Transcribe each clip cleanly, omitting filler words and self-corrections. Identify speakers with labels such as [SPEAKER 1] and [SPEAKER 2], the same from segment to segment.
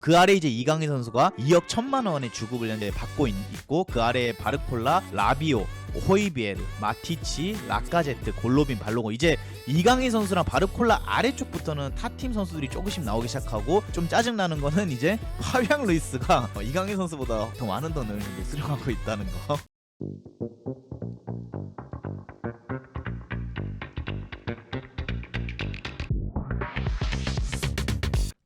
[SPEAKER 1] 그 아래 이제 이강인 선수가 2억 1천만 원의 주급을 현재 받고 있고 그 아래에 바르콜라, 라비오, 호이비에르, 마티치, 라카제트, 골로빈, 발로고. 이제 이강인 선수랑 바르콜라 아래쪽부터는 타팀 선수들이 조금씩 나오기 시작하고 좀 짜증나는 거는 이제 파비앙 루이스가 이강인 선수보다 더 많은 돈을 이제 수령하고 있다는 거.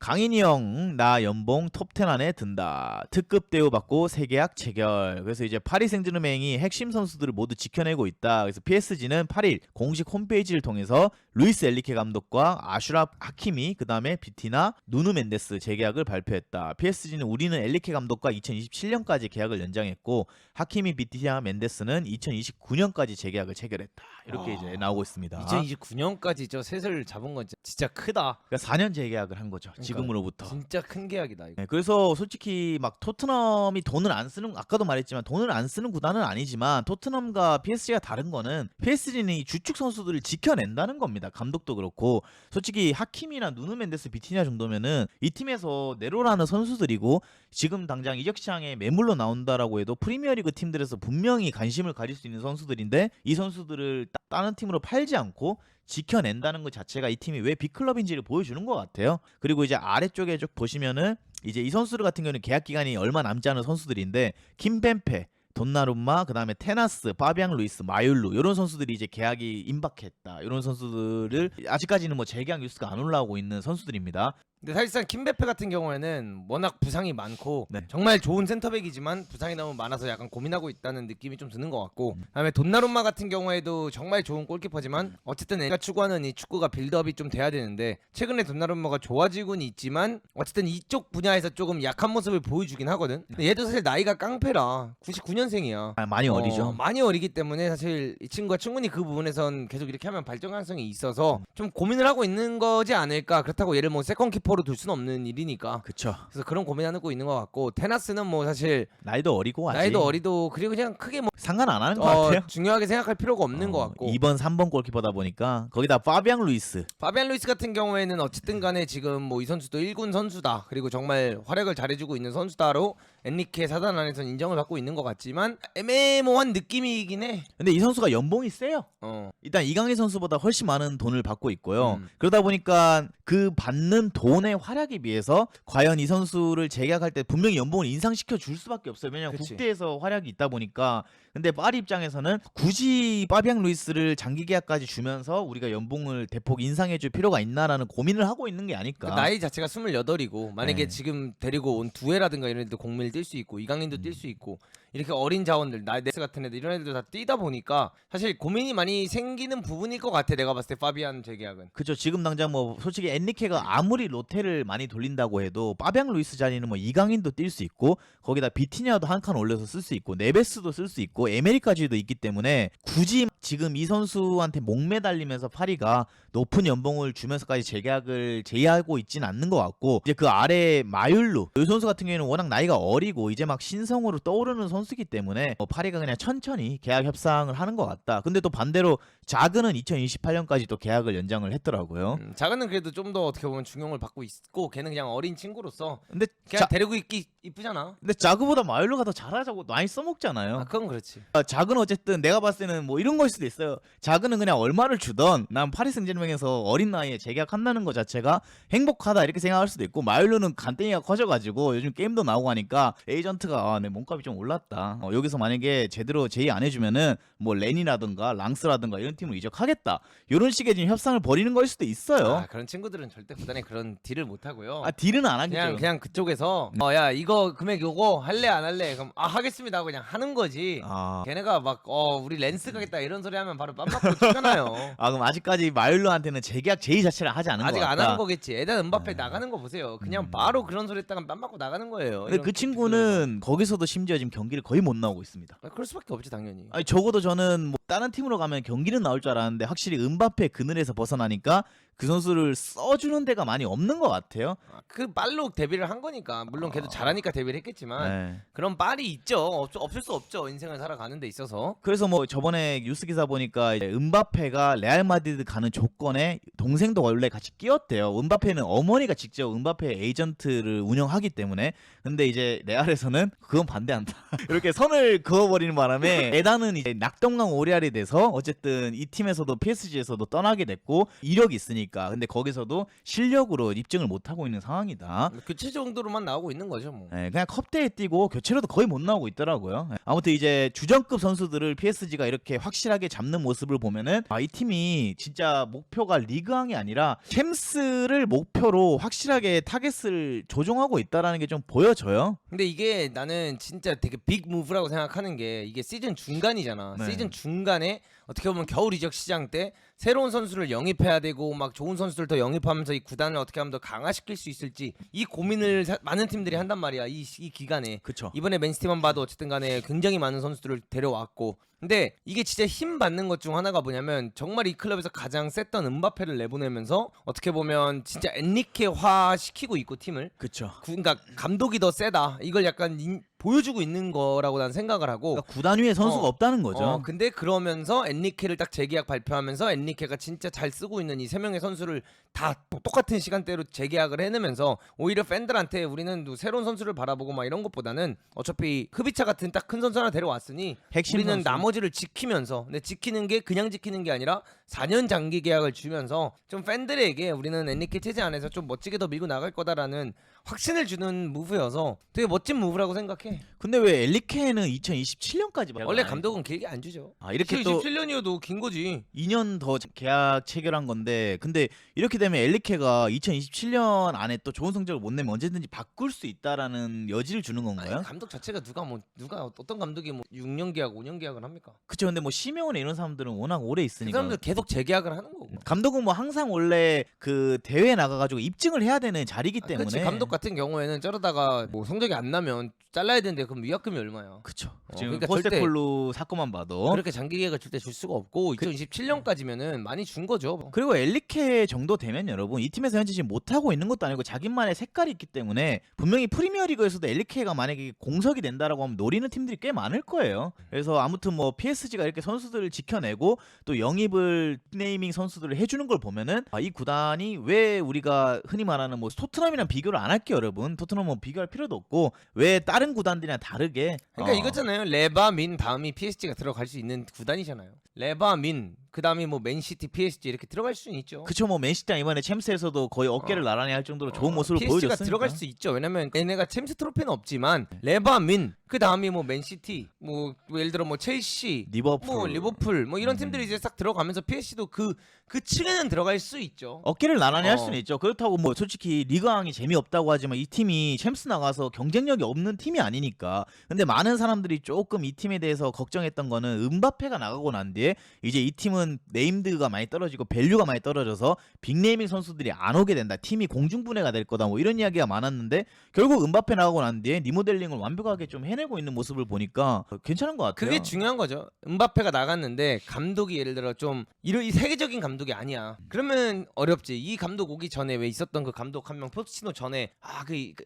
[SPEAKER 1] 강인이 형, 나 연봉 톱10 안에 든다. 특급 대우 받고 세계약 체결. 그래서 이제 파리 생제르맹이 핵심 선수들을 모두 지켜내고 있다. 그래서 PSG는 8일 공식 홈페이지를 통해서 루이스 엘리케 감독과 아슈랍 하키미, 그 다음에 비티나, 누누 멘데스 재계약을 발표했다. PSG는 우리는 엘리케 감독과 2027년까지 계약을 연장했고 하키미, 비티나, 멘데스는 2029년까지 재계약을 체결했다. 이렇게 이제 나오고 있습니다.
[SPEAKER 2] 2029년까지 저 셋을 잡은 건 진짜 크다.
[SPEAKER 1] 그러니까 4년 재계약을 한 거죠. 지금으로부터.
[SPEAKER 2] 진짜 큰 계약이다 이거.
[SPEAKER 1] 네, 그래서 솔직히 막 토트넘이 돈을 안 쓰는, 아까도 말했지만 돈을 안 쓰는 구단은 아니지만 토트넘과 PSG가 다른 거는 PSG는 이 주축 선수들을 지켜낸다는 겁니다. 감독도 그렇고. 솔직히 하킴이나 누누 멘데스, 비티냐 정도면은 이 팀에서 내로라는 선수들이고 지금 당장 이적 시장에 매물로 나온다라고 해도 프리미어리그 팀들에서 분명히 관심을 가질 수 있는 선수들인데 이 선수들을 다른 팀으로 팔지 않고 지켜낸다는 것 자체가 이 팀이 왜 빅클럽인지를 보여주는 것 같아요. 그리고 이제 아래쪽에 쭉 보시면은 이제 이 선수들 같은 경우는 계약 기간이 얼마 남지 않은 선수들인데 김펜페, 돈나룸마, 그 다음에 테나스, 파비앙 루이스, 마율루 이런 선수들이 이제 계약이 임박했다. 이런 선수들을 아직까지는 뭐 재계약 뉴스가 안 올라오고 있는 선수들입니다.
[SPEAKER 2] 근데 사실상 김베페 같은 경우에는 워낙 부상이 많고
[SPEAKER 1] 네.
[SPEAKER 2] 정말 좋은 센터백이지만 부상이 너무 많아서 약간 고민하고 있다는 느낌이 좀 드는 것 같고, 그다음에 돈나룸마 같은 경우에도 정말 좋은 골키퍼지만 어쨌든 내가 추구하는 이 축구가 빌드업이 좀 돼야 되는데 최근에 돈나룸마가 좋아지고는 있지만 어쨌든 이쪽 분야에서 조금 약한 모습을 보여주긴 하거든. 근데 얘도 사실 나이가 깡패라 99년생이야.
[SPEAKER 1] 많이 어리죠.
[SPEAKER 2] 많이 어리기 때문에 사실 이 친구가 충분히 그 부분에선 계속 이렇게 하면 발전 가능성이 있어서 좀 고민을 하고 있는 거지 않을까. 그렇다고 얘를 뭐 세컨 키퍼로 둘 수는 없는 일이니까.
[SPEAKER 1] 그쵸.
[SPEAKER 2] 그래서 그런 고민하고 있는 것 같고, 테나스는 뭐 사실
[SPEAKER 1] 나이도 어리고 아직
[SPEAKER 2] 나이도 어리도 그리고 그냥 크게 뭐
[SPEAKER 1] 상관 안 하는 것 같아요.
[SPEAKER 2] 중요하게 생각할 필요가 없는 것 같고.
[SPEAKER 1] 2번, 3번 골키퍼다 보니까 거기다 파비앙 루이스.
[SPEAKER 2] 파비안 루이스 같은 경우에는 어쨌든 간에 지금 뭐 이 선수도 1군 선수다. 그리고 정말 활약을 잘해주고 있는 선수다로 엔리케 사단 안에서는 인정을 받고 있는 것 같지만 애매모호한 느낌이긴 해.
[SPEAKER 1] 근데 이 선수가 연봉이 세요.
[SPEAKER 2] 어.
[SPEAKER 1] 일단 이강인 선수보다 훨씬 많은 돈을 받고 있고요. 그러다 보니까 그 받는 돈의 활약에 비해서 과연 이 선수를 재계약할 때 분명히 연봉을 인상시켜 줄 수밖에 없어요. 왜냐하면
[SPEAKER 2] 그치.
[SPEAKER 1] 국대에서 활약이 있다 보니까. 근데 파리 입장에서는 굳이 파비앙 루이스를 장기 계약까지 주면서 우리가 연봉을 대폭 인상해 줄 필요가 있나라는 고민을 하고 있는 게 아닐까.
[SPEAKER 2] 그 나이 자체가 28이고 만약에
[SPEAKER 1] 네.
[SPEAKER 2] 지금 데리고 온 두에라든가 이런 애들 공밀 뛸 수 있고 이강인도 뛸 수 있고 이렇게 어린 자원들 나이데스 같은 애들 이런 애들도 다 뛰다 보니까 사실 고민이 많이 생기는 부분일 것 같아. 내가 봤을 때 파비안 재계약은.
[SPEAKER 1] 그죠. 지금 당장 뭐 솔직히 엔리케가 아무리 로테를 많이 돌린다고 해도 파비앙 루이스 자리는 뭐 이강인도 뛸 수 있고 거기다 비티냐도 한 칸 올려서 쓸 수 있고 네베스도 쓸 수 있고 에메리까지도 있기 때문에 굳이 지금 이 선수한테 목매달리면서 파리가 높은 연봉을 주면서까지 재계약을 제의하고 있진 않는 것 같고, 이제 그 아래 마율루 이 선수 같은 경우에는 워낙 나이가 어리고 이제 막 신성으로 떠오르는 선수이기 때문에 파리가 그냥 천천히 계약 협상을 하는 것 같다. 근데 또 반대로 자그는 2028년까지 또 계약을 연장을 했더라고요.
[SPEAKER 2] 자가는 그래도 좀 더 어떻게 보면 중용을 받고 있고 걔는 그냥 어린 친구로서
[SPEAKER 1] 근데
[SPEAKER 2] 그냥 데리고 있기 이쁘잖아.
[SPEAKER 1] 근데 자그보다 마율루가 더 잘하자고 많이 써먹잖아요.
[SPEAKER 2] 아 그건 그렇지.
[SPEAKER 1] 자그는 어쨌든 내가 봤을 때는 뭐 이런 걸 수도 있어요. 자그는 그냥 얼마를 주던 난 파리 생제르맹에서 어린 나이에 재계약한다는 것 자체가 행복하다 이렇게 생각할 수도 있고, 마율루는 간땡이가 커져가지고 요즘 게임도 나오고 하니까 에이전트가 내 몸값이 좀 올랐다. 여기서 만약에 제대로 제의 안 해주면은 뭐 렌이라든가 랑스라든가 이런 팀으로 이적하겠다. 이런 식의 지금 협상을 벌이는 걸 수도 있어요.
[SPEAKER 2] 아, 그런 친구들은 절대 구단에 그런 딜을 못 하고요.
[SPEAKER 1] 딜은 안 하겠죠.
[SPEAKER 2] 그냥 그쪽에서 야 이거 금액 요거 할래 안 할래 그럼 하겠습니다 하고 그냥 하는 거지. 걔네가 막 우리 렌스 가겠다 이런 소리 하면 바로 빰 맞고 튀잖아요.
[SPEAKER 1] 그럼 아직까지 마율루한테는 재계약 제의 자체를 하지 않은 것
[SPEAKER 2] 아직
[SPEAKER 1] 같다.
[SPEAKER 2] 안 하는 거겠지. 에단 은바페 나가는 거 보세요. 그냥 바로 그런 소리 했다가 빰 맞고 나가는 거예요.
[SPEAKER 1] 근데 그 친구는 거기서도 심지어 지금 경기를 거의 못 나오고 있습니다.
[SPEAKER 2] 그럴 수밖에 없지 당연히.
[SPEAKER 1] 아니 적어도 저는 뭐 다른 팀으로 가면 경기는 나올 줄 알았는데 확실히 은바페 그늘에서 벗어나니까 그 선수를 써주는 데가 많이 없는 것 같아요.
[SPEAKER 2] 그 빨로 데뷔를 한 거니까 물론 걔도 잘하니까 데뷔를 했겠지만
[SPEAKER 1] 네.
[SPEAKER 2] 그런 빨이 있죠. 없을 수 없죠. 인생을 살아가는 데 있어서.
[SPEAKER 1] 그래서 뭐 저번에 뉴스 기사 보니까 이제 은바페가 레알 마드리드 가는 조건에 동생도 원래 같이 끼었대요. 은바페는 어머니가 직접 은바페 에이전트를 운영하기 때문에. 근데 이제 레알에서는 그건 반대한다. 이렇게 선을 그어버리는 바람에 에단은 이제 낙동강 오리알이 돼서 어쨌든 이 팀에서도 PSG에서도 떠나게 됐고 이력이 있으니까. 근데 거기서도 실력으로 입증을 못 하고 있는 상황이다.
[SPEAKER 2] 교체 정도로만 나오고 있는 거죠, 뭐.
[SPEAKER 1] 네, 그냥 컵대에 뛰고 교체로도 거의 못 나오고 있더라고요. 아무튼 이제 주전급 선수들을 PSG가 이렇게 확실하게 잡는 모습을 보면은 이 팀이 진짜 목표가 리그왕이 아니라 챔스를 목표로 확실하게 타겟을 조종하고 있다라는 게 좀 보여져요.
[SPEAKER 2] 근데 이게 나는 진짜 되게 빅 무브라고 생각하는 게 이게 시즌 중간이잖아.
[SPEAKER 1] 네.
[SPEAKER 2] 시즌 중간에 어떻게 보면 겨울 이적 시장 때 새로운 선수를 영입해야 되고 막 좋은 선수들 더 영입하면서 이 구단을 어떻게 하면 더 강화시킬 수 있을지 이 고민을 많은 팀들이 한단 말이야. 이 기간에.
[SPEAKER 1] 그쵸.
[SPEAKER 2] 이번에 맨시티만 봐도 어쨌든 간에 굉장히 많은 선수들을 데려왔고 근데 이게 진짜 힘 받는 것 중 하나가 뭐냐면 정말 이 클럽에서 가장 셌던 은바페를 내보내면서 어떻게 보면 진짜 엔리케화 시키고 있고 팀을
[SPEAKER 1] 그쵸.
[SPEAKER 2] 그러니까 감독이 더 세다 이걸 약간 보여주고 있는 거라고 난 생각을 하고
[SPEAKER 1] 그러니까 구단 위에 선수가 없다는 거죠.
[SPEAKER 2] 근데 그러면서 엔리케를 딱 재계약 발표하면서 엔리케가 진짜 잘 쓰고 있는 이 세 명의 선수를 다 똑같은 시간대로 재계약을 해내면서 오히려 팬들한테 우리는 새로운 선수를 바라보고 막 이런 것보다는 어차피 흡이차 같은 딱 큰 선수 하나 데려왔으니
[SPEAKER 1] 핵심
[SPEAKER 2] 우리는
[SPEAKER 1] 선수.
[SPEAKER 2] 나머지를 지키면서 근데 지키는 게 그냥 지키는 게 아니라 4년 장기 계약을 주면서 좀 팬들에게 우리는 엔리케 체제 안에서 좀 멋지게 더 밀고 나갈 거다라는 확신을 주는 무브여서 되게 멋진 무브라고 생각해.
[SPEAKER 1] 근데 왜 엘리케는 2027년까지
[SPEAKER 2] 원래 감독은 길게 안 주죠.
[SPEAKER 1] 이렇게 또
[SPEAKER 2] 27년이어도 긴 거지.
[SPEAKER 1] 2년 더 계약 체결한 건데 근데 이렇게 되면 엘리케가 2027년 안에 또 좋은 성적을 못 내면 언제든지 바꿀 수 있다라는 여지를 주는 건가요?
[SPEAKER 2] 아니, 감독 자체가 누가 어떤 감독이 뭐 6년 계약, 5년 계약을 합니까?
[SPEAKER 1] 그쵸. 근데 뭐 시메온에 이런 사람들은 워낙 오래
[SPEAKER 2] 그
[SPEAKER 1] 있으니까
[SPEAKER 2] 사람들 계속 재계약을 하는 거고.
[SPEAKER 1] 감독은 뭐 항상 원래 그 대회에 나가가지고 입증을 해야 되는 자리이기 때문에
[SPEAKER 2] 그렇지. 감독 같은 경우에는 저러다가 뭐 성적이 안 나면 잘라야 되는데 그럼 위약금이 얼마야?
[SPEAKER 1] 그쵸. 지금
[SPEAKER 2] 그러니까
[SPEAKER 1] 포스테콜루 사건만 봐도
[SPEAKER 2] 그렇게 장기 계약을 절대 줄 수가 없고 2027년까지면은 많이 준 거죠.
[SPEAKER 1] 그리고 엘리케 정도 되면 여러분 이 팀에서 현재 지금 못하고 있는 것도 아니고 자기만의 색깔이 있기 때문에 분명히 프리미어리그에서도 엘리케가 만약에 공석이 된다라고 하면 노리는 팀들이 꽤 많을 거예요. 그래서 아무튼 뭐 PSG가 이렇게 선수들을 지켜내고 또 영입을 네이밍 선수들을 해주는 걸 보면은 이 구단이 왜 우리가 흔히 말하는 뭐 토트넘이랑 비교를 안 할게요 여러분. 토트넘은 뭐 비교할 필요도 없고 왜 다른 구단들이랑 다르게
[SPEAKER 2] 그러니까 이거잖아요. 레바 민 다음이 PSG가 들어갈 수 있는 구단이잖아요. 레바 민 그다음이 뭐 맨시티, PSG 이렇게 들어갈 수는 있죠.
[SPEAKER 1] 그쵸. 뭐 맨시티가 이번에 챔스에서도 거의 어깨를 나란히 할 정도로 좋은 모습을
[SPEAKER 2] PSG가
[SPEAKER 1] 보여줬으니까
[SPEAKER 2] 들어갈 수 있죠. 왜냐면 얘네가 챔스 트로피는 없지만 레바 민 그다음이 뭐 맨시티 뭐 예를 들어 뭐 첼시
[SPEAKER 1] 리버풀
[SPEAKER 2] 뭐 리버풀 뭐 이런 팀들이 이제 싹 들어가면서 PSG도 그 층에는 들어갈 수 있죠.
[SPEAKER 1] 어깨를 나란히 할 수는 있죠. 그렇다고 뭐 솔직히 리그왕이 재미없다고 하지만 이 팀이 챔스 나가서 경쟁력이 없는 팀이 아니니까. 근데 많은 사람들이 조금 이 팀에 대해서 걱정했던 거는 은바페가 나가고 난 뒤에 이제 이 팀은 네임드가 많이 떨어지고 밸류가 많이 떨어져서 빅네이밍 선수들이 안 오게 된다. 팀이 공중분해가 될 거다. 뭐 이런 이야기가 많았는데 결국 은바페 나가고 난 뒤에 리모델링을 완벽하게 좀 해내고 있는 모습을 보니까 괜찮은 것 같아요.
[SPEAKER 2] 그게 중요한 거죠. 은바페가 나갔는데 감독이 예를 들어 좀 이 세계적인 감독이 아니야. 그러면 어렵지. 이 감독 오기 전에 왜 있었던 그 감독 한 명 포스치노 전에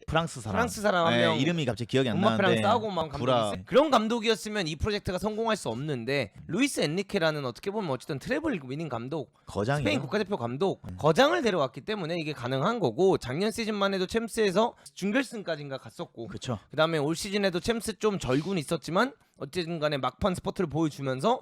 [SPEAKER 1] 프랑스 사람
[SPEAKER 2] 한 명
[SPEAKER 1] 이름이 갑자기 기억이 안
[SPEAKER 2] 은바페랑
[SPEAKER 1] 나는데
[SPEAKER 2] 싸우고 막 감독이 그런 감독이었으면 이 프로젝트가 성공할 수 없는데 루이스 엔리케라는 어떻게 보면 어쨌든 트래블 위닝 감독
[SPEAKER 1] 거장이에요.
[SPEAKER 2] 스페인 국가대표 감독 거장을 데려왔기 때문에 이게 가능한 거고 작년 시즌만 해도 챔스에서 준결승까지인가 갔었고
[SPEAKER 1] 그렇죠.
[SPEAKER 2] 그다음에 올 시즌에도 챔스 좀 절군 있었지만 어쨌든 간에 막판 스포트를 보여주면서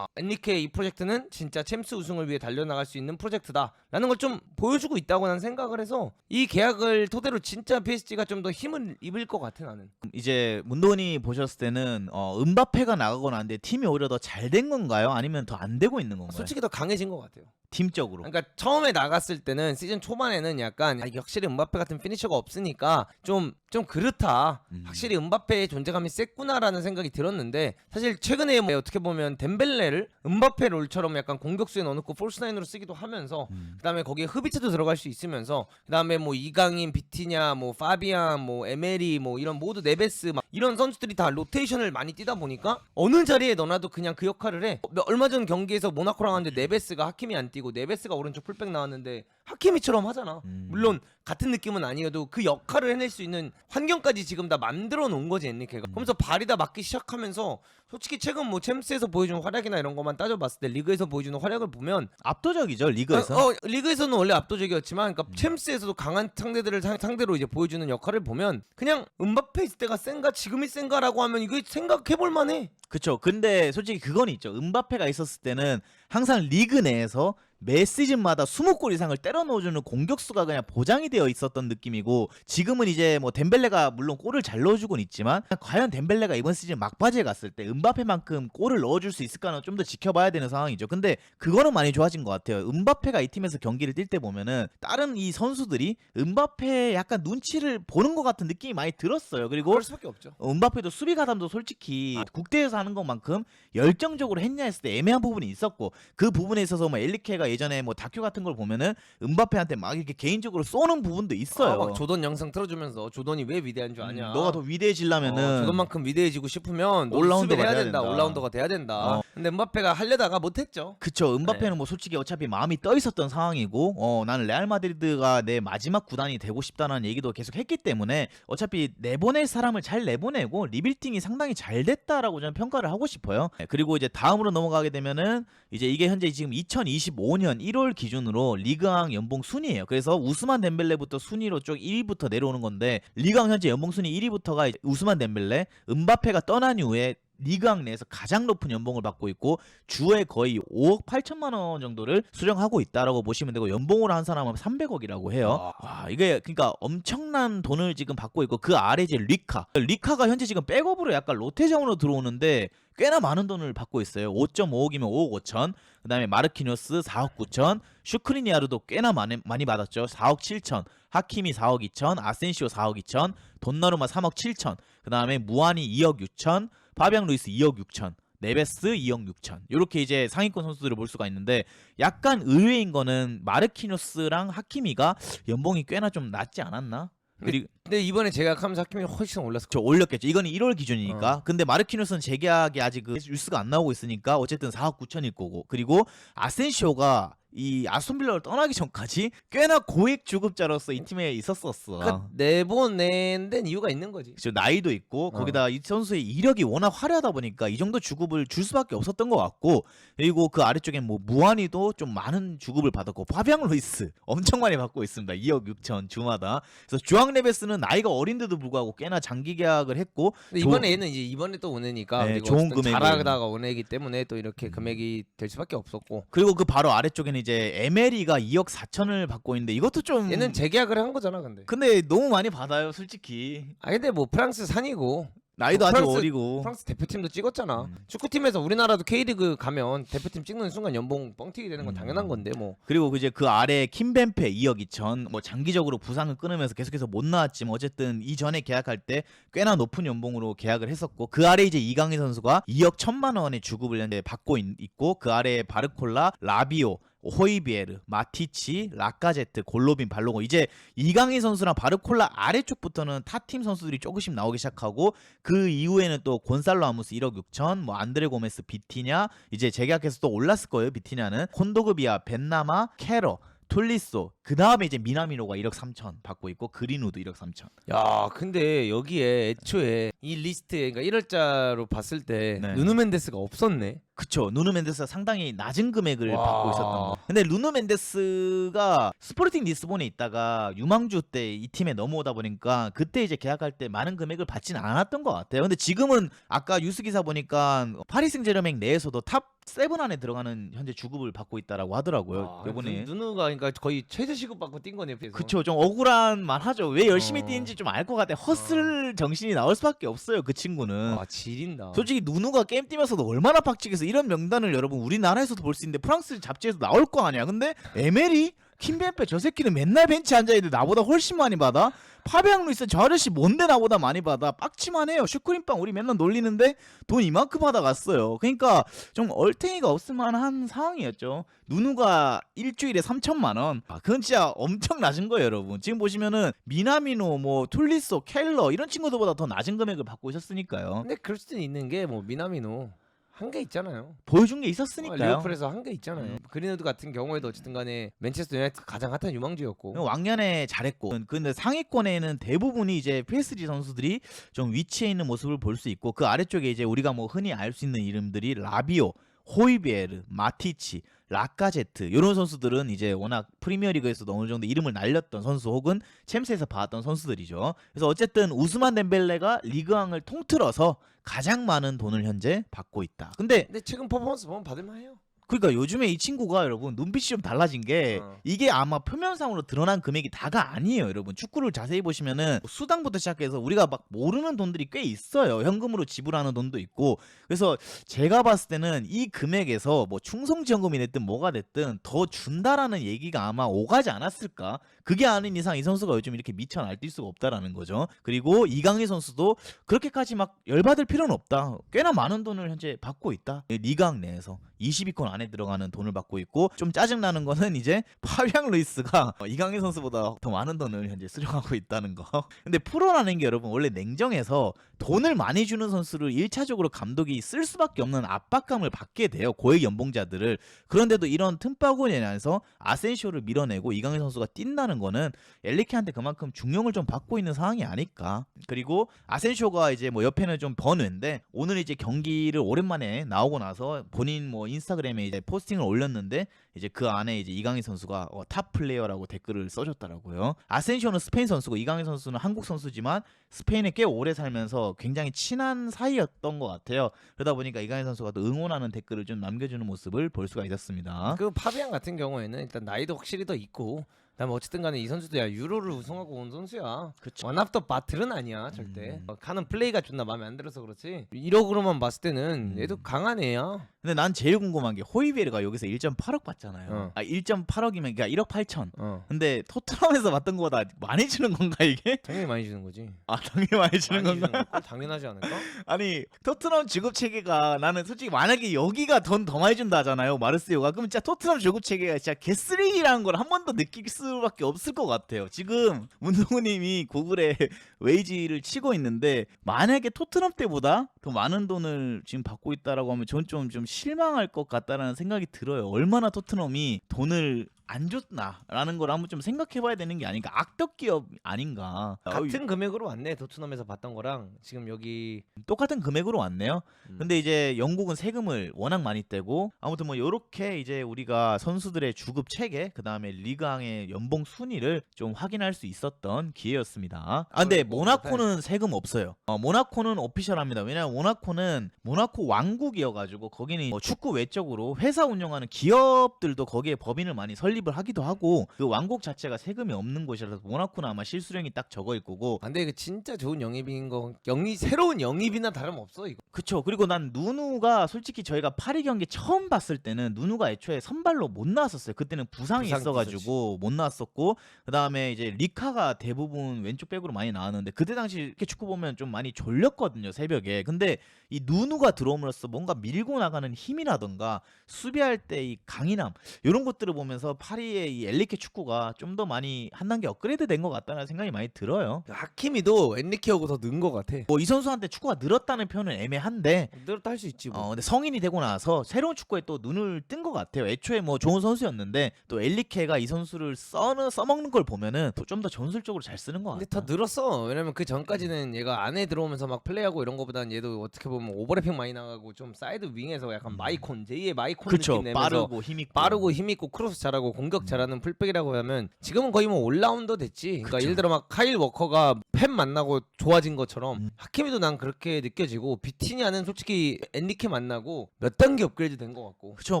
[SPEAKER 2] 엔리케 이 프로젝트는 진짜 챔스 우승을 위해 달려나갈 수 있는 프로젝트다라는 걸 좀 보여주고 있다고 난 생각을 해서 이 계약을 토대로 진짜 PSG가 좀 더 힘을 입을 것 같아 나는.
[SPEAKER 1] 이제 문돈이 보셨을 때는 은바페가 나가고 난데 팀이 오히려 더 잘 된 건가요? 아니면 더 안 되고 있는 건가요?
[SPEAKER 2] 솔직히 더 강해진 것 같아요.
[SPEAKER 1] 팀적으로.
[SPEAKER 2] 그러니까 처음에 나갔을 때는 시즌 초반에는 약간 이게 확실히 은바페 같은 피니셔가 없으니까 좀 그렇다. 확실히 은바페의 존재감이 셌구나라는 생각이 들었는데 사실 최근에 뭐 어떻게 보면 덴벨레를 은바페 롤처럼 약간 공격수에 넣어놓고 폴스나인으로 쓰기도 하면서 그다음에 거기에 흐비츠도 들어갈 수 있으면서 그다음에 뭐 이강인, 비티냐, 뭐 파비안, 뭐 에메리 뭐 이런 모두 네베스 막 이런 선수들이 다 로테이션을 많이 뛰다 보니까 어느 자리에 넣어놔도 그냥 그 역할을 해. 얼마 전 경기에서 모나코랑 하는데 네베스가 하킴이 안 뛰고 뛰고 네베스가 오른쪽 풀백 나왔는데 하키미처럼 하잖아. 물론 같은 느낌은 아니어도 그 역할을 해낼 수 있는 환경까지 지금 다 만들어 놓은 거지 엔리케가. 그러면서 발이 다 맞기 시작하면서 솔직히 최근 뭐 챔스에서 보여주는 활약이나 이런 것만 따져봤을 때 리그에서 보여주는 활약을 보면
[SPEAKER 1] 압도적이죠 리그에서.
[SPEAKER 2] 리그에서는 원래 압도적이었지만 그러니까 챔스에서도 강한 상대들을 상대로 이제 보여주는 역할을 보면 그냥 음바페 있을 때가 센가 지금이 센가라고 하면 이거 생각해볼 만해.
[SPEAKER 1] 그쵸. 근데 솔직히 그건 있죠. 음바페가 있었을 때는 항상 리그 내에서 매 시즌마다 20골 이상을 때려 넣어주는 공격수가 그냥 보장이 되어 있었던 느낌이고, 지금은 이제 뭐 덴벨레가 물론 골을 잘 넣어주곤 있지만 과연 덴벨레가 이번 시즌 막바지에 갔을 때 음바페만큼 골을 넣어줄 수 있을까는 좀 더 지켜봐야 되는 상황이죠. 근데 그거는 많이 좋아진 것 같아요. 음바페가 이 팀에서 경기를 뛸 때 보면은 다른 이 선수들이 음바페 약간 눈치를 보는 것 같은 느낌이 많이 들었어요. 그리고
[SPEAKER 2] 그럴 수밖에 없죠.
[SPEAKER 1] 음바페도 수비 가담도 솔직히 국대에서 하는 것만큼 열정적으로 했냐 했을 때 애매한 부분이 있었고, 그 부분에 있어서 뭐 엘리케가 예전에 뭐 다큐 같은 걸 보면은 음바페한테 막 이렇게 개인적으로 쏘는 부분도 있어요.
[SPEAKER 2] 막 조던 영상 틀어주면서 조던이 왜 위대한 줄 아냐.
[SPEAKER 1] 너가 더 위대해지려면은
[SPEAKER 2] 조던만큼 위대해지고 싶으면 너도
[SPEAKER 1] 올라운더가
[SPEAKER 2] 수비를 해야
[SPEAKER 1] 돼야
[SPEAKER 2] 된다.
[SPEAKER 1] 된다.
[SPEAKER 2] 올라운더가 돼야 된다. 근데 음바페가 하려다가 못했죠.
[SPEAKER 1] 그쵸. 음바페는
[SPEAKER 2] 네.
[SPEAKER 1] 뭐 솔직히 어차피 마음이 떠 있었던 상황이고, 나는 레알 마드리드가 내 마지막 구단이 되고 싶다는 얘기도 계속 했기 때문에 어차피 내보낼 사람을 잘 내보내고 리빌딩이 상당히 잘 됐다라고 저는 평가를 하고 싶어요. 그리고 이제 다음으로 넘어가게 되면은 이제 이게 현재 지금 2025년 1월 기준으로 리그왕 연봉 순위예요. 그래서 우스만 덴벨레부터 순위로 쭉 1위부터 내려오는 건데, 리그왕 현재 연봉 순위 1위부터가 우스만 덴벨레, 음바페가 떠난 이후에 리그왕 내에서 가장 높은 연봉을 받고 있고 주에 거의 5억 8천만 원 정도를 수령하고 있다라고 보시면 되고, 연봉으로 한 사람은 300억이라고 해요. 와, 이게 그러니까 엄청난 돈을 지금 받고 있고, 그 아래 이제 리카가 현재 지금 백업으로 약간 로테장으로 들어오는데 꽤나 많은 돈을 받고 있어요. 5.5억이면 5억 5천. 그다음에 마르키노스 4억 9천, 슈크리니아르도 꽤나 많이 받았죠. 4억 7천. 하키미 4억 2천, 아센시오 4억 2천, 돈나루마 3억 7천. 그다음에 무아니 2억 6천, 파비앙 루이스 2억 6천, 네베스 2억 6천. 이렇게 이제 상위권 선수들을 볼 수가 있는데, 약간 의외인 거는 마르키노스랑 하키미가 연봉이 꽤나 좀 낮지 않았나? 그리고
[SPEAKER 2] 근데 이번에 재계약하면서 하키미 훨씬 올랐을
[SPEAKER 1] 저 올렸겠죠. 이거는 1월 기준이니까. 근데 마르키노스는 재계약이 아직 그 뉴스가 안 나오고 있으니까 어쨌든 4억 9천일 거고. 그리고 아센시오가 이 아스톤빌라를 떠나기 전까지 꽤나 고액 주급자로서 이 팀에 있었었어.
[SPEAKER 2] 그러니까 내보낸 데는 이유가 있는 거지.
[SPEAKER 1] 그쵸, 나이도 있고 거기다 이 선수의 이력이 워낙 화려하다 보니까 이 정도 주급을 줄 수밖에 없었던 것 같고, 그리고 그 아래쪽엔 뭐 무한이도 좀 많은 주급을 받았고, 파비앙 루이스 엄청 많이 받고 있습니다. 2억 6천 주마다. 그래서 주앙 네베스는 나이가 어린데도 불구하고 꽤나 장기 계약을 했고,
[SPEAKER 2] 근데 이번에 얘는 이제 이번에 또 오느니까
[SPEAKER 1] 네,
[SPEAKER 2] 그리고
[SPEAKER 1] 좋은
[SPEAKER 2] 어쨌든
[SPEAKER 1] 금액을.
[SPEAKER 2] 잘하다가 오내기 때문에 또 이렇게 금액이 될 수밖에 없었고.
[SPEAKER 1] 그리고 그 바로 아래쪽에는 이제 에메리가 2억 4천을 받고 있는데, 이것도 좀
[SPEAKER 2] 얘는 재계약을 한 거잖아, 근데
[SPEAKER 1] 너무 많이 받아요 솔직히.
[SPEAKER 2] 근데 뭐 프랑스 산이고
[SPEAKER 1] 나이도 아직 어리고.
[SPEAKER 2] 프랑스 대표팀도 찍었잖아. 축구팀에서 우리나라도 K리그 가면 대표팀 찍는 순간 연봉 뻥튀기 되는 건 당연한 건데 뭐.
[SPEAKER 1] 그리고 이제 그 아래 킴벤페 2억 2천, 뭐 장기적으로 부상을 끊으면서 계속해서 못 나왔지만 어쨌든 이전에 계약할 때 꽤나 높은 연봉으로 계약을 했었고, 그 아래 이제 이강인 선수가 2억 1천만 원의 주급을 현재 받고 있고, 그 아래 바르콜라, 라비오, 호이비에르, 마티치, 라카제트, 골로빈, 발로고. 이제 이강인 선수랑 바르콜라 아래쪽부터는 타팀 선수들이 조금씩 나오기 시작하고, 그 이후에는 또 곤살로 아무스 1억 6천, 뭐 안드레 고메스, 비티냐, 이제 재계약해서 또 올랐을 거예요. 비티냐는 콘도그비아, 벤나마, 캐러, 툴리소, 그 다음에 이제 미나미노가 1억 3천 받고 있고, 그린우드 1억 3천.
[SPEAKER 2] 야, 근데 여기에 애초에 이 리스트에 그러니까 1월자로 봤을 때
[SPEAKER 1] 네.
[SPEAKER 2] 누누 멘데스가 없었네.
[SPEAKER 1] 그쵸. 누누 멘데스가 상당히 낮은 금액을
[SPEAKER 2] 와.
[SPEAKER 1] 받고 있었던 거. 근데 누누 멘데스가 스포르팅 리스본에 있다가 유망주 때 이 팀에 넘어오다 보니까 그때 이제 계약할 때 많은 금액을 받지는 않았던 것 같아요. 근데 지금은 아까 뉴스 기사 보니까 파리 생제르맹 내에서도 탑 7 안에 들어가는 현재 주급을 받고 있다라고 하더라고요. 이번에.
[SPEAKER 2] 누누가 그러니까 거의 최저 시급 받고 뛴 거네. 그래서.
[SPEAKER 1] 그쵸. 좀 억울한 말 하죠. 왜 열심히 뛰는지 좀 알 것 같아. 허슬 정신이 나올 수밖에 없어요, 그 친구는.
[SPEAKER 2] 지린다.
[SPEAKER 1] 솔직히 누누가 게임 뛰면서도 얼마나 박치겠어. 이런 명단을 여러분 우리나라에서도 볼 수 있는데 프랑스 잡지에서 나올 거 아니야. 근데 에메리, 킴베페 저 새끼는 맨날 벤치 앉아있는데 나보다 훨씬 많이 받아. 파비앙 루이스 저 아저씨 뭔데 나보다 많이 받아. 빡치만 해요. 슈크림빵 우리 맨날 놀리는데 돈 이만큼 받아갔어요. 그러니까 좀 얼탱이가 없을 만한 상황이었죠. 누누가 일주일에 3천만 원. 그건 진짜 엄청 낮은 거예요, 여러분. 지금 보시면은 미나미노, 뭐 툴리소, 켈러 이런 친구들보다 더 낮은 금액을 받고 있었으니까요.
[SPEAKER 2] 근데 그럴 수도 있는 게 뭐 미나미노 한 게 있잖아요.
[SPEAKER 1] 보여준 게 있었으니까요.
[SPEAKER 2] 리버풀에서 한 게 있잖아요. 그린우드 같은 경우에도 어쨌든 간에 맨체스터 유나이티드 가장 핫한 유망주였고.
[SPEAKER 1] 왕년에 잘했고 근데 상위권에는 대부분이 이제 PSG 선수들이 좀 위치해 있는 모습을 볼 수 있고 그 아래쪽에 이제 우리가 뭐 흔히 알 수 있는 이름들이 라비오, 호이비에르, 마티치, 라카제트 이런 선수들은 이제 워낙 프리미어리그에서도 어느 정도 이름을 날렸던 선수 혹은 챔스에서 봐왔던 선수들이죠. 그래서 어쨌든 우스만 덴벨레가 리그왕을 통틀어서 가장 많은 돈을 현재 받고 있다. 근데
[SPEAKER 2] 지금 퍼포먼스 보면 받을만해요.
[SPEAKER 1] 그러니까 요즘에 이 친구가 여러분 눈빛이 좀 달라진 게 이게 아마 표면상으로 드러난 금액이 다가 아니에요. 여러분 축구를 자세히 보시면은 수당부터 시작해서 우리가 막 모르는 돈들이 꽤 있어요. 현금으로 지불하는 돈도 있고. 그래서 제가 봤을 때는 이 금액에서 뭐 충성지원금이 됐든 뭐가 됐든 더 준다라는 얘기가 아마 오가지 않았을까. 그게 아닌 이상 이 선수가 요즘 이렇게 미쳐 날뛸 수가 없다라는 거죠. 그리고 이강인 선수도 그렇게까지 막 열받을 필요는 없다. 꽤나 많은 돈을 현재 받고 있다. 리강 내에서 20위권 안에 들어가는 돈을 받고 있고 좀 짜증나는 거는 이제 파비앙 루이스가 이강인 선수보다 더 많은 돈을 현재 수령하고 있다는 거. 근데 프로라는 게 여러분 원래 냉정해서 돈을 많이 주는 선수를 1차적으로 감독이 쓸 수밖에 없는 압박감을 받게 돼요. 고액 연봉자들을. 그런데도 이런 틈바구니 안에서 아센시오를 밀어내고 이강인 선수가 뛴다는 거는 엘리케한테 그만큼 중용을 좀 받고 있는 상황이 아닐까. 그리고 아센시오가 이제 뭐 옆에는 좀 번외인데 오늘 이제 경기를 오랜만에 나오고 나서 본인 뭐 인스타그램에 이제 포스팅을 올렸는데 이제 그 안에 이제 이강인 선수가 탑 플레이어라고 댓글을 써줬더라고요. 아센시오는 스페인 선수고 이강인 선수는 한국 선수지만 스페인에 꽤 오래 살면서 굉장히 친한 사이였던 것 같아요. 그러다 보니까 이강인 선수가 또 응원하는 댓글을 좀 남겨주는 모습을 볼 수가 있었습니다.
[SPEAKER 2] 그 파비앙 같은 경우에는 일단 나이도 확실히 더 있고 그다음에 어쨌든 간에 이 선수도 야 유로를 우승하고 온 선수야. 원합더 바틀은 아니야 절대. 가는 플레이가 존나 마음에 안 들어서 그렇지. 1억으로만 봤을 때는 얘도 강한 애야.
[SPEAKER 1] 근데 난 제일 궁금한 게 호이비에르가 여기서 1.8억 받잖아요. 1.8억이면 그러니까 1억 8천. 근데 토트넘에서 받던 거보다 많이 주는 건가 이게?
[SPEAKER 2] 당연히 많이 주는 거지.
[SPEAKER 1] 당연히 많이 주는
[SPEAKER 2] 많이
[SPEAKER 1] 건가?
[SPEAKER 2] 주는 거 당연하지 않을까?
[SPEAKER 1] 아니 토트넘 주급 체계가 나는 솔직히 만약에 여기가 돈 더 많이 준다 하잖아요 마르세유가. 그럼 진짜 토트넘 주급 체계가 진짜 개쓰레기라는 걸 한 번 더 느낄 수밖에 없을 것 같아요. 지금 문동우님이 구글에 웨이지를 치고 있는데 만약에 토트넘 때보다 더 많은 돈을 지금 받고 있다라고 하면 전 좀 실망할 것 같다라는 생각이 들어요. 얼마나 토트넘이 돈을 안 줬나라는 걸 한번 좀 생각해봐야 되는 게 아닌가. 악덕 기업 아닌가.
[SPEAKER 2] 같은 금액으로 왔네. 토트넘에서 받던 거랑 지금 여기
[SPEAKER 1] 똑같은 금액으로 왔네요. 근데 이제 영국은 세금을 워낙 많이 떼고 아무튼 뭐 요렇게 이제 우리가 선수들의 주급 체계 그다음에 리그왕의 연봉 순위를 좀 확인할 수 있었던 기회였습니다. 근데 모나코는 세금 없어요. 모나코는 오피셜합니다. 왜냐면 모나코는 모나코 왕국이어가지고 거기는 뭐 축구 외적으로 회사 운영하는 기업들도 거기에 법인을 많이 설립을 하기도 하고 그 왕국 자체가 세금이 없는 곳이라서 모나코는 아마 실수령이 딱 적어일 거고.
[SPEAKER 2] 근데 이거 진짜 좋은 영입인 거 새로운 영입이나 다름없어 이거.
[SPEAKER 1] 그쵸. 그리고 난 누누가 솔직히 저희가 파리 경기 처음 봤을 때는 누누가 애초에 선발로 못 나왔었어요. 그때는 부상이 있어가지고 못 나왔었고 그다음에 이제 리카가 대부분 왼쪽 백으로 많이 나왔는데 그때 당시 이렇게 축구 보면 좀 많이 졸렸거든요 새벽에. 근데 이 누누가 들어옴으로써 뭔가 밀고 나가는 힘이라던가 수비할 때 이 강인함 이런 것들을 보면서 파리의 이 엘리케 축구가 좀 더 많이 한 단계 업그레이드 된 것 같다는 생각이 많이 들어요.
[SPEAKER 2] 하키미도 엔리케하고 더 는 것 같아.
[SPEAKER 1] 뭐 이 선수한테 축구가 늘었다는 표현은 애매한데
[SPEAKER 2] 늘었다 할 수 있지 뭐.
[SPEAKER 1] 근데 성인이 되고 나서 새로운 축구에 또 눈을 뜬 것 같아요. 애초에 뭐 좋은 선수였는데 또 엘리케가 이 선수를 써먹는 걸 보면은 좀 더 전술적으로 잘 쓰는 것
[SPEAKER 2] 근데
[SPEAKER 1] 같아.
[SPEAKER 2] 더 늘었어. 왜냐면 그 전까지는 얘가 안에 들어오면서 막 플레이하고 이런 거보다는 얘도 어떻게 보면 오버래핑 많이 나가고 좀 사이드 윙에서 약간 마이콘 제2의 마이콘
[SPEAKER 1] 그쵸.
[SPEAKER 2] 느낌 내면서
[SPEAKER 1] 빠르고
[SPEAKER 2] 힘있고 크로스 잘하고 공격 잘하는 풀백이라고 하면 지금은 거의 뭐 올라운더 됐지. 그러니까 예를 들어 막 카일 워커가 펩 만나고 좋아진 것처럼 하키미도 난 그렇게 느껴지고 비티니아는 솔직히 엔리케 만나고 몇 단계 업그레이드 된 것 같고.
[SPEAKER 1] 그쵸.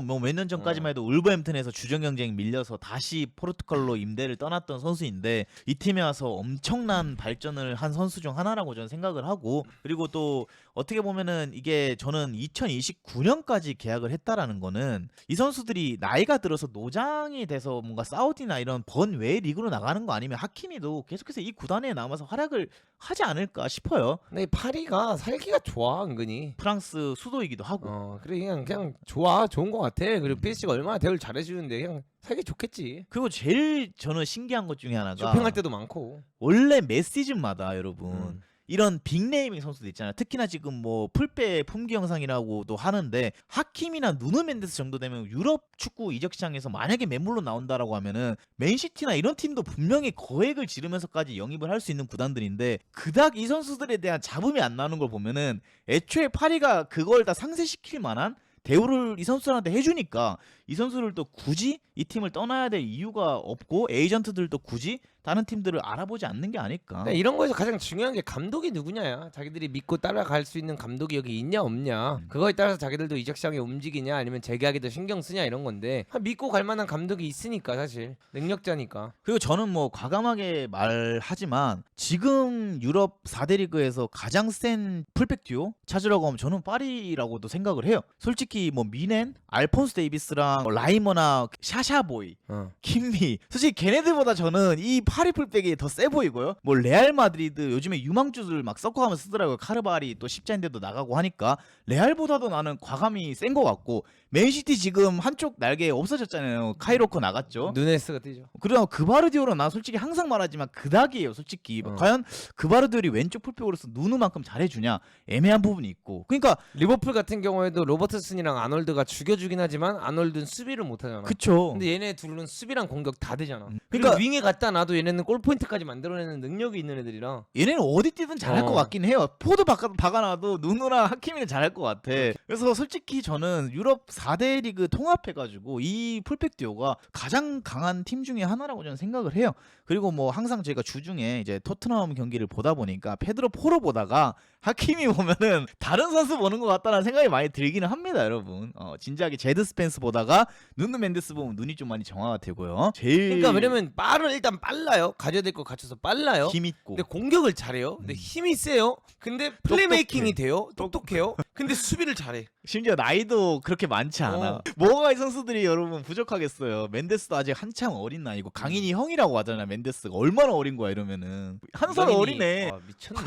[SPEAKER 1] 뭐 몇 년 전까지만 해도 울버햄튼에서 주전 경쟁 밀려서 다시 포르투갈로 임대를 떠났던 선수인데 이 팀에 와서 엄청난 발전을 한 선수 중 하나라고 저는 생각을 하고 그리고 또 어떻게 보면은 이게 저는 2029년까지 계약을 했다라는 거는 이 선수들이 나이가 들어서 노장이 돼서 뭔가 사우디나 이런 번외 리그로 나가는 거 아니면 하키미도 계속해서 이 구단에 남아서 활약을 하지 않을까 싶어요.
[SPEAKER 2] 근데 파리가 살기가 좋아 은근히.
[SPEAKER 1] 프랑스 수도이기도 하고.
[SPEAKER 2] 그래 그냥 좋아 좋은 것 같아. 그리고 PSG가 얼마나 대우를 잘해주는데 그냥 살기 좋겠지.
[SPEAKER 1] 그리고 제일 저는 신기한 것 중에 하나가
[SPEAKER 2] 쇼핑할 때도 많고.
[SPEAKER 1] 원래 매 시즌마다 여러분 이런 빅네임의 선수들 있잖아요. 특히나 지금 뭐 풀백 품귀 영상이라고도 하는데 하킴이나 누누 멘데스 정도 되면 유럽 축구 이적 시장에서 만약에 매물로 나온다라고 하면은 맨시티나 이런 팀도 분명히 거액을 지르면서까지 영입을 할 수 있는 구단들인데 그닥 이 선수들에 대한 잡음이 안 나오는 걸 보면은 애초에 파리가 그걸 다 상쇄시킬 만한 대우를 이 선수들한테 해주니까 이 선수를 또 굳이 이 팀을 떠나야 될 이유가 없고 에이전트들도 굳이 다른 팀들을 알아보지 않는 게 아닐까.
[SPEAKER 2] 근데 이런 거에서 가장 중요한 게 감독이 누구냐야. 자기들이 믿고 따라갈 수 있는 감독이 여기 있냐 없냐. 그거에 따라서 자기들도 이적 시장에 움직이냐 아니면 재계약에도 신경 쓰냐 이런 건데 믿고 갈 만한 감독이 있으니까 사실 능력자니까.
[SPEAKER 1] 그리고 저는 뭐 과감하게 말하지만 지금 유럽 4대 리그에서 가장 센 풀백 듀오 찾으라고 하면 저는 파리라고도 생각을 해요. 솔직히 뭐 미넨, 알폰스 데이비스랑 라이머나 샤샤보이, 킴미 솔직히 걔네들보다 저는 이 파리 풀백이 더 세 보이고요. 뭐 레알 마드리드 요즘에 유망주들 막 섞어가면서 쓰더라고요. 카르바리 또 십자인대도 나가고 하니까 레알보다도 나는 과감히 센 것 같고 맨시티 지금 한쪽 날개 없어졌잖아요. 카이로코 나갔죠.
[SPEAKER 2] 누네스가 뛰죠.
[SPEAKER 1] 그리고 그바르디올은 나 솔직히 항상 말하지만 그닥이에요. 솔직히 과연 그바르디올이 왼쪽 풀백으로서 누누만큼 잘해주냐 애매한 부분이 있고 그러니까
[SPEAKER 2] 리버풀 같은 경우에도 로버트슨이랑 아놀드가 죽여주긴 하지만 아놀드는 수비를 못하잖아.
[SPEAKER 1] 그쵸.
[SPEAKER 2] 근데 얘네 둘은 수비랑 공격 다 되잖아.
[SPEAKER 1] 그러니까-
[SPEAKER 2] 그러니까 윙에 갖다 놔도 얘네는 골 포인트까지 만들어내는 능력이 있는 애들이라.
[SPEAKER 1] 얘네는 어디 뛰든 잘할 것 같긴 해요. 포드 박아놔도 누누랑 하키미는 잘할 것 같아. 그래서 솔직히 저는 유럽 4대 리그 통합해가지고 이 풀백 듀오가 가장 강한 팀 중에 하나라고 저는 생각을 해요. 그리고 뭐 항상 저희가 주중에 이제 토트넘 경기를 보다 보니까 페드로 포로 보다가 하키미 보면은 다른 선수 보는 것 같다는 생각이 많이 들기는 합니다, 여러분. 진지하게 제드 스펜스 보다가 누누 멘데스 보면 눈이 좀 많이 정화가 되고요. 제일
[SPEAKER 2] 그러니까 왜냐면 일단 빨라요. 가져야 될 거 갖춰서 빨라요.
[SPEAKER 1] 힘 있고.
[SPEAKER 2] 근데 공격을 잘해요. 근데 힘이 세요. 근데 플레이메이킹이 돼요. 똑똑해요. 근데 수비를 잘해.
[SPEAKER 1] 심지어 나이도 그렇게 많지 않아. 뭐가 이 선수들이 여러분 부족하겠어요. 멘데스도 아직 한참 어린 나이고 강인이 형이라고 하잖아. 멘데스가 얼마나 어린 거야 이러면은 한 살 어리네.
[SPEAKER 2] 와, 미쳤네.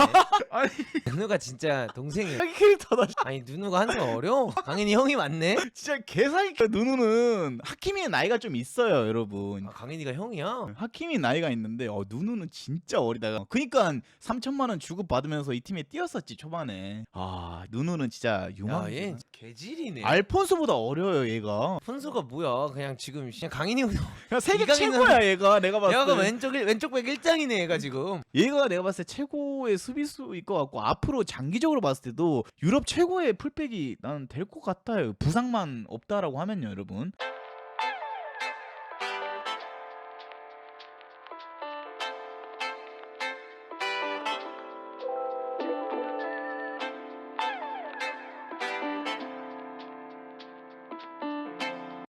[SPEAKER 1] 아니
[SPEAKER 2] 누누가 진짜 동생이야.
[SPEAKER 1] 자기 캐릭터다.
[SPEAKER 2] 아니 누누가 한 살 어려? 강인이 형이 맞네.
[SPEAKER 1] 진짜 개사기. 누누는 하키미의 나이가 좀 있어요, 여러분.
[SPEAKER 2] 아, 강인이가 형이야.
[SPEAKER 1] 하키미 나이가 있는데 누누는 진짜 어리다. 그니까 3천만 원 주고 받으면서 이 팀에 뛰었었지 초반에. 누누는 진짜 유망.
[SPEAKER 2] 얘 개질이네.
[SPEAKER 1] 알폰소보다 어려요 얘가.
[SPEAKER 2] 폰소가 뭐야? 그냥 지금 그냥 강인이
[SPEAKER 1] 그냥 세계
[SPEAKER 2] 이강인은-
[SPEAKER 1] 최고야 얘가. 내가 봤을
[SPEAKER 2] 얘가
[SPEAKER 1] 때.
[SPEAKER 2] 왼쪽백 일장이네 얘가 지금.
[SPEAKER 1] 얘가 내가 봤을 때 최고의 수비수일 것 같고 앞으로 장기적으로 봤을 때도 유럽 최고의 풀백이 나는 될 것 같아요. 부상만 없다라고 하면요, 여러분.